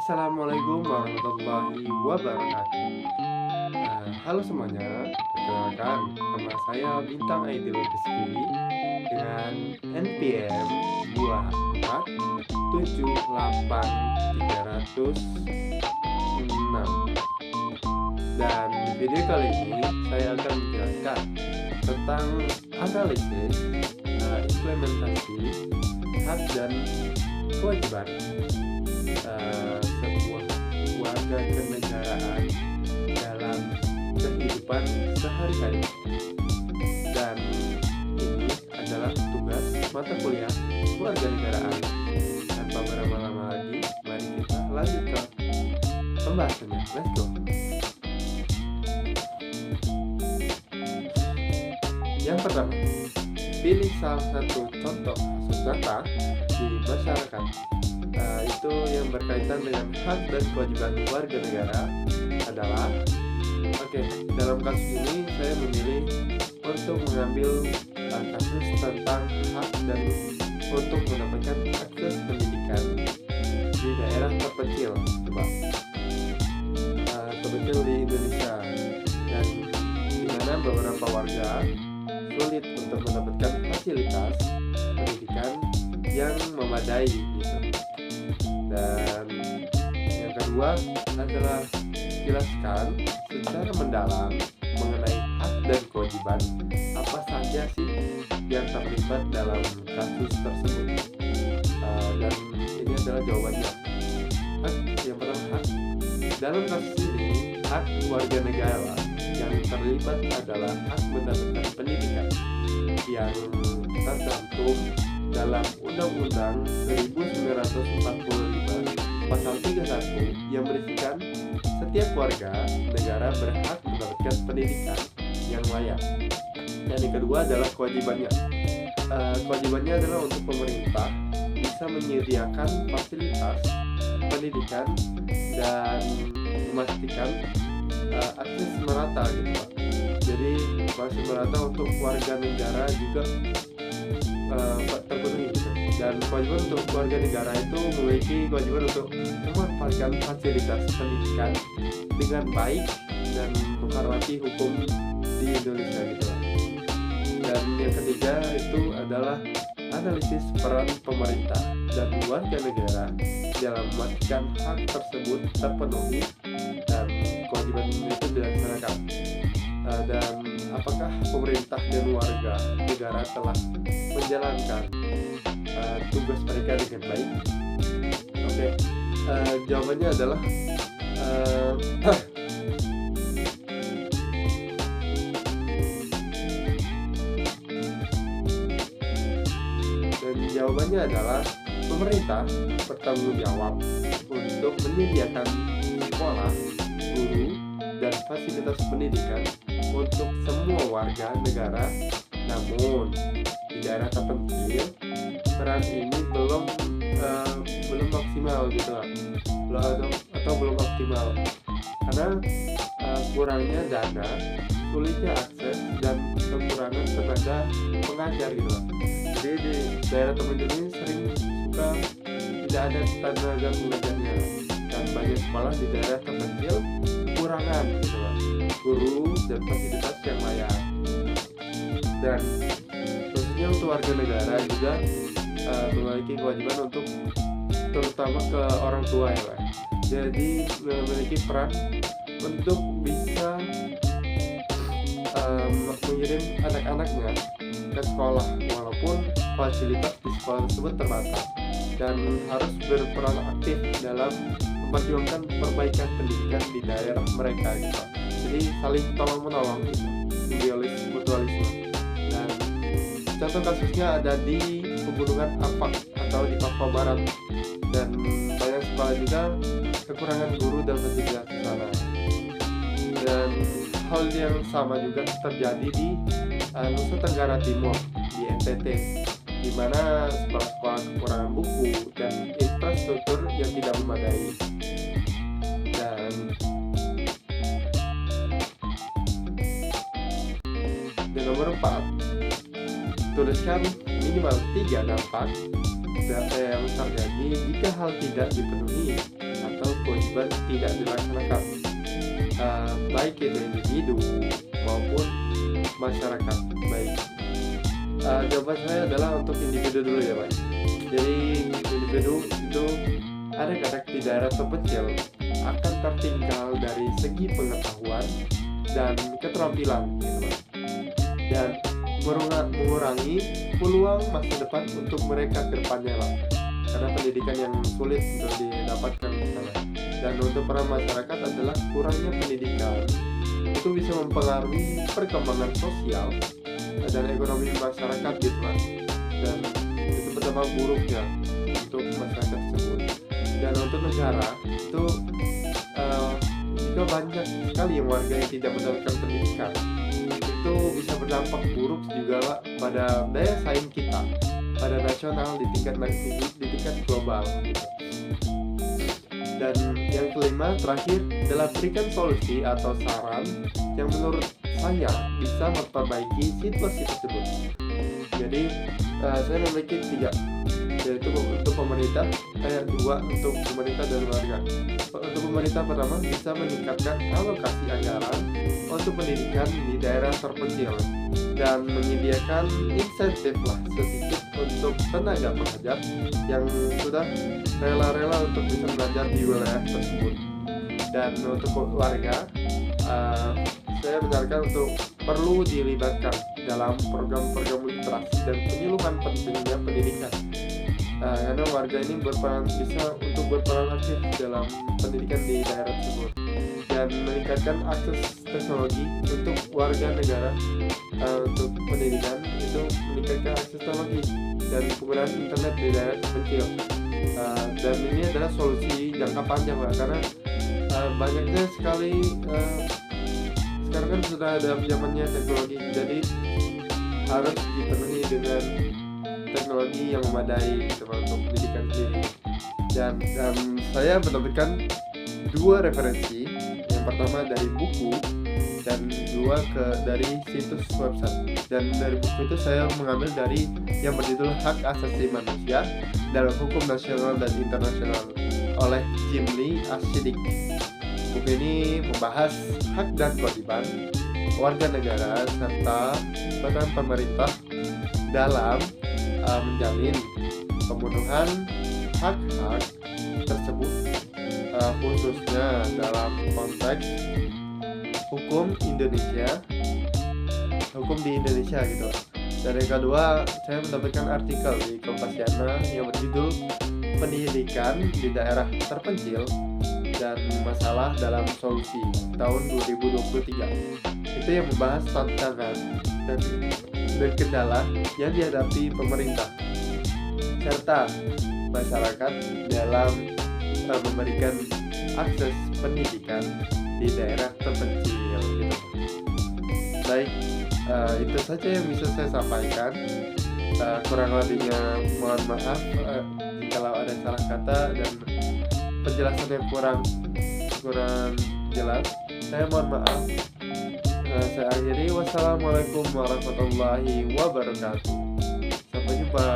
Assalamualaikum warahmatullahi wabarakatuh. Halo semuanya, perkenalkan nama saya Bintang Aidil Rizky dengan NPM 2478306. Dan di video kali ini saya akan menjelaskan tentang analisis implementasi hak dan kewajiban sebuah warga kenegaraan dalam kehidupan sehari-hari. Dan ini adalah tugas mata kuliah kewarganegaraan. Tanpa berlama-lama lagi, mari kita lanjut ke pembahasannya. Let's go. Yang pertama, pilih salah satu contoh kasus nyata di masyarakat. Itu yang berkaitan dengan hak dan kewajiban warga negara adalah dalam kasus ini saya memilih untuk mengambil kasus tentang hak dan untuk mendapatkan akses pendidikan di daerah terpencil terpencil di Indonesia, dan di mana beberapa warga sulit untuk mendapatkan fasilitas pendidikan yang memadai gitu. Dan yang kedua adalah jelaskan secara mendalam mengenai hak dan kewajiban apa saja sih yang terlibat dalam kasus tersebut. Dan ini adalah jawabannya. Yang pertama, hak dalam kasus ini, hak warga negara yang terlibat adalah hak mendapatkan pendidikan yang tercantum dalam Undang-Undang 1945 Pasal 31 yang berisikan setiap warga negara berhak mendapatkan pendidikan yang layak. Dan yang kedua adalah kewajibannya. Kewajibannya adalah untuk pemerintah bisa menyediakan fasilitas pendidikan dan memastikan akses merata gitu Pak. Jadi masih merata untuk warga negara juga terpenuhi gitu. Dan kewajiban untuk warga negara itu memiliki kewajiban untuk memanfaatkan fasilitas pendidikan dengan baik dan menghormati hukum di Indonesia gitu Pak. Dan yang ketiga itu adalah analisis peran pemerintah dan warga negara dalam memastikan hak tersebut terpenuhi dan kewajiban itu dilaksanakan. Dan apakah pemerintah dan warga negara telah menjalankan tugas mereka dengan baik? Jawabannya adalah jawabannya adalah pemerintah bertanggung jawab untuk menyediakan sekolah, guru, dan fasilitas pendidikan untuk semua warga negara. Namun di daerah terpencil peran ini belum maksimal gitu atau belum optimal karena kurangnya dana, sulitnya akses, dan kekurangan tenaga pengajar gitu. Jadi di daerah terpencil ini sering suka tidak ada tenaga pengajarnya, dan banyak sekolah di daerah terpencil kekurangan gitu guru dan fasilitas yang layak. Dan khususnya untuk warga negara juga memiliki kewajiban untuk terutama ke orang tua ya Pak. Jadi memiliki peran untuk bisa mengirim anak-anaknya ke sekolah walaupun fasilitas di sekolah tersebut terbatas, dan harus berperan aktif dalam memperjuangkan perbaikan pendidikan di daerah mereka gitu. Jadi saling tolong menolong gitu, mutualisme. Dan contoh kasusnya ada di Pegunungan Apak atau di Papua Barat, dan banyak sekolah juga kekurangan guru dan fasilitas di sana. Dan hal yang sama juga terjadi di Nusa Tenggara Timur, di NTT, di mana sekolah-sekolah kekurangan buku dan infrastruktur yang tidak memadai. Dan nomor 4, tuliskan minimal 3 dampak yang terjadi jika hal tidak dipenuhi atau kewajiban tidak dilaksanakan, baik itu individu maupun masyarakat. Baik, jawaban saya adalah untuk individu dulu ya Pak. Jadi individu itu ada di daerah terpencil akan tertinggal dari segi pengetahuan dan keterampilan gitu Pak. Dan mengurangi peluang masa depan untuk mereka ke depannya lah, karena pendidikan yang sulit untuk didapatkan misalnya. Dan untuk peran masyarakat adalah kurangnya pendidikan itu bisa mempengaruhi perkembangan sosial dan ekonomi masyarakat gitu kan, dan itu berdampak buruknya untuk masyarakat tersebut. Dan untuk negara itu jika banyak sekali yang warga yang tidak mendapatkan pendidikan, itu bisa berdampak buruk juga Pak, pada daya saing kita pada nasional, di tingkat global gitu. Dan yang kelima terakhir adalah berikan solusi atau saran yang menurut saya bisa memperbaiki situasi tersebut. Jadi saya memiliki 3, yaitu untuk pemerintah, 2 untuk pemerintah dan warga. Untuk pemerintah pertama bisa meningkatkan alokasi anggaran untuk pendidikan di daerah terpencil dan menyediakan insentif lah sedikit untuk tenaga pengajar yang sudah rela-rela untuk bisa belajar di wilayah tersebut. Dan untuk warga, saya menyarankan untuk perlu dilibatkan dalam program-program literasi dan penyuluhan pentingnya pendidikan, karena warga ini bisa untuk berperan aktif dalam pendidikan di daerah tersebut, dan meningkatkan akses teknologi untuk warga negara. Untuk pendidikan itu meningkatkan akses teknologi dan penggunaan internet di daerah terpencil. Dan ini adalah solusi jangka panjang Pak, karena banyaknya sekali sekarang kan sudah ada zamannya teknologi, jadi harus dipenuhi dengan teknologi yang memadai untuk pendidikan sendiri. Dan saya menemukan 2 referensi, yang pertama dari buku dan 2 dari situs website. Dan dari buku itu saya mengambil dari yang berjudul Hak Asasi Manusia dalam Hukum Nasional dan Internasional oleh Jim Lee Ashidik. Buku ini membahas hak dan kewajiban warga negara serta peran pemerintah dalam menjamin pemenuhan hak-hak tersebut, khususnya dalam konteks hukum di Indonesia gitu. Dan yang kedua, saya mendapatkan artikel di Kompasiana yang berjudul Pendidikan di Daerah Terpencil dan Masalah dalam Solusi tahun 2023. Itu yang membahas tantangan dan kendala yang dihadapi pemerintah serta masyarakat dalam memberikan akses pendidikan di daerah terpencil gitu. Baik, itu saja yang bisa saya sampaikan. Kurang lebihnya mohon maaf kalau ada salah kata dan penjelasan yang kurang jelas. Saya mohon maaf. Saya akhiri. Wassalamualaikum warahmatullahi wabarakatuh. Sampai jumpa.